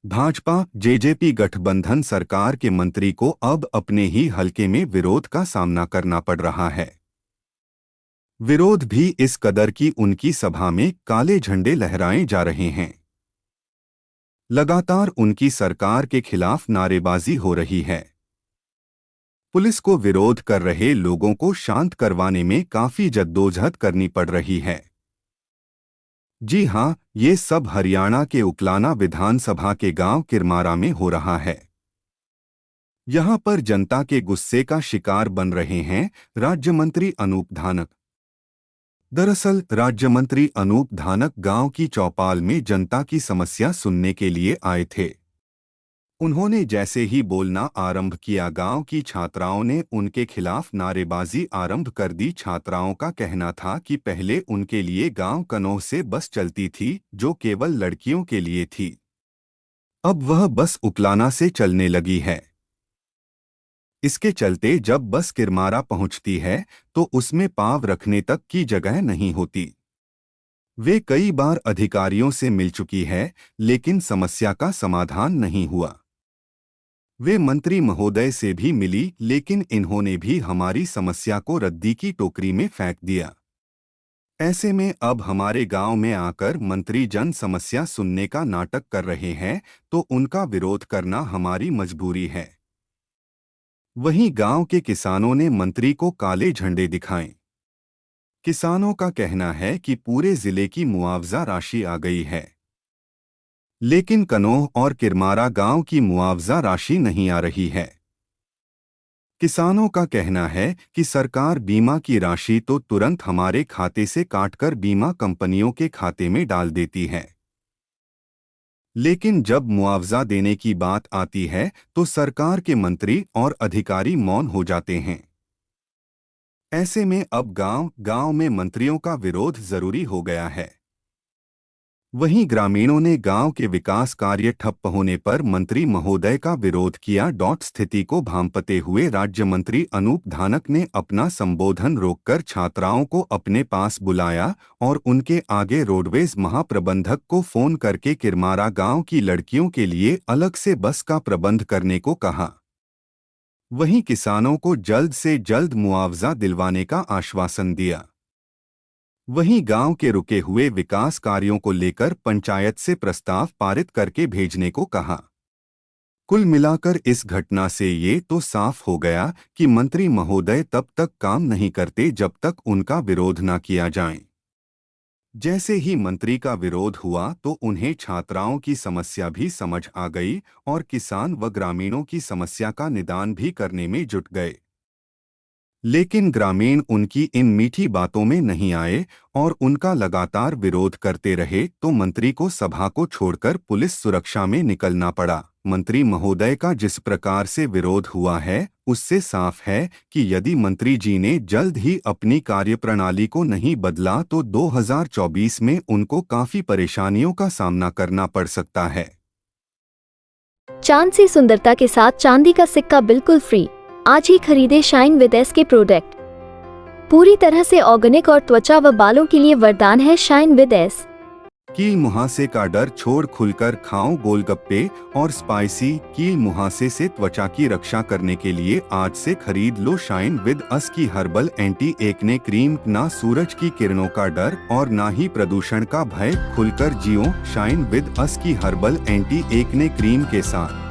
Bhajpa JJP गठबंधन सरकार के मंत्री को अब अपने ही हलके में विरोध का सामना करना पड़ रहा है। विरोध भी इस कदर की उनकी सभा में काले झंडे लहराए जा रहे हैं। लगातार उनकी सरकार के खिलाफ नारेबाजी हो रही है। पुलिस को विरोध कर रहे लोगों को शांत करवाने में काफी जद्दोजहद करनी पड़ रही है। जी हां, ये सब हरियाणा के उकलाना विधानसभा के गांव किरमारा में हो रहा है। यहां पर जनता के गुस्से का शिकार बन रहे हैं राज्य मंत्री अनूप धानक। दरअसल राज्य मंत्री अनूप धानक गांव की चौपाल में जनता की समस्या सुनने के लिए आए थे। उन्होंने जैसे ही बोलना आरंभ किया, गांव की छात्राओं ने उनके खिलाफ नारेबाजी आरंभ कर दी। छात्राओं का कहना था कि पहले उनके लिए गांव कनौह से बस चलती थी जो केवल लड़कियों के लिए थी। अब वह बस उकलाना से चलने लगी है। इसके चलते जब बस किरमारा पहुंचती है तो उसमें पाँव रखने तक की जगह नहीं होती। वे कई बार अधिकारियों से मिल चुकी है लेकिन समस्या का समाधान नहीं हुआ। वे मंत्री महोदय से भी मिली लेकिन इन्होंने भी हमारी समस्या को रद्दी की टोकरी में फेंक दिया। ऐसे में अब हमारे गांव में आकर मंत्री जन समस्या सुनने का नाटक कर रहे हैं तो उनका विरोध करना हमारी मजबूरी है। वहीं गांव के किसानों ने मंत्री को काले झंडे दिखाए। किसानों का कहना है कि पूरे जिले की मुआवजा राशि आ गई है लेकिन कनौह और किरमारा गांव की मुआवजा राशि नहीं आ रही है। किसानों का कहना है कि सरकार बीमा की राशि तो तुरंत हमारे खाते से काटकर बीमा कंपनियों के खाते में डाल देती है, लेकिन जब मुआवजा देने की बात आती है तो सरकार के मंत्री और अधिकारी मौन हो जाते हैं। ऐसे में अब गांव में मंत्रियों का विरोध जरूरी हो गया है। वहीं ग्रामीणों ने गांव के विकास कार्य ठप्प होने पर मंत्री महोदय का विरोध किया। स्थिति को भांपते हुए राज्य मंत्री अनूप धानक ने अपना संबोधन रोककर छात्राओं को अपने पास बुलाया और उनके आगे रोडवेज महाप्रबंधक को फोन करके किरमारा गांव की लड़कियों के लिए अलग से बस का प्रबंध करने को कहा। वहीं किसानों को जल्द से जल्द मुआवजा दिलवाने का आश्वासन दिया। वहीं गांव के रुके हुए विकास कार्यों को लेकर पंचायत से प्रस्ताव पारित करके भेजने को कहा। कुल मिलाकर इस घटना से ये तो साफ हो गया कि मंत्री महोदय तब तक काम नहीं करते जब तक उनका विरोध न किया जाए। जैसे ही मंत्री का विरोध हुआ तो उन्हें छात्राओं की समस्या भी समझ आ गई और किसान व ग्रामीणों की समस्या का निदान भी करने में जुट गए। लेकिन ग्रामीण उनकी इन मीठी बातों में नहीं आए और उनका लगातार विरोध करते रहे तो मंत्री को सभा को छोड़कर पुलिस सुरक्षा में निकलना पड़ा। मंत्री महोदय का जिस प्रकार से विरोध हुआ है उससे साफ है कि यदि मंत्री जी ने जल्द ही अपनी कार्यप्रणाली को नहीं बदला तो 2024 में उनको काफी परेशानियों का सामना करना पड़ सकता है। चांद सी सुंदरता के साथ चांदी का सिक्का बिल्कुल फ्री। आज ही खरीदे शाइन विद एस के प्रोडक्ट। पूरी तरह से ऑर्गेनिक और त्वचा व बालों के लिए वरदान है शाइन विद एस। कील मुहासे का डर छोड़ खुलकर खाओ गोलगप्पे और स्पाइसी कील मुहासे से त्वचा की रक्षा करने के लिए आज से खरीद लो शाइन विद अस की हर्बल एंटी एक्ने क्रीम। ना सूरज की किरणों का डर और ना ही प्रदूषण का भय, खुलकर जियो शाइन विद अस की हर्बल एंटी एक्ने क्रीम के साथ।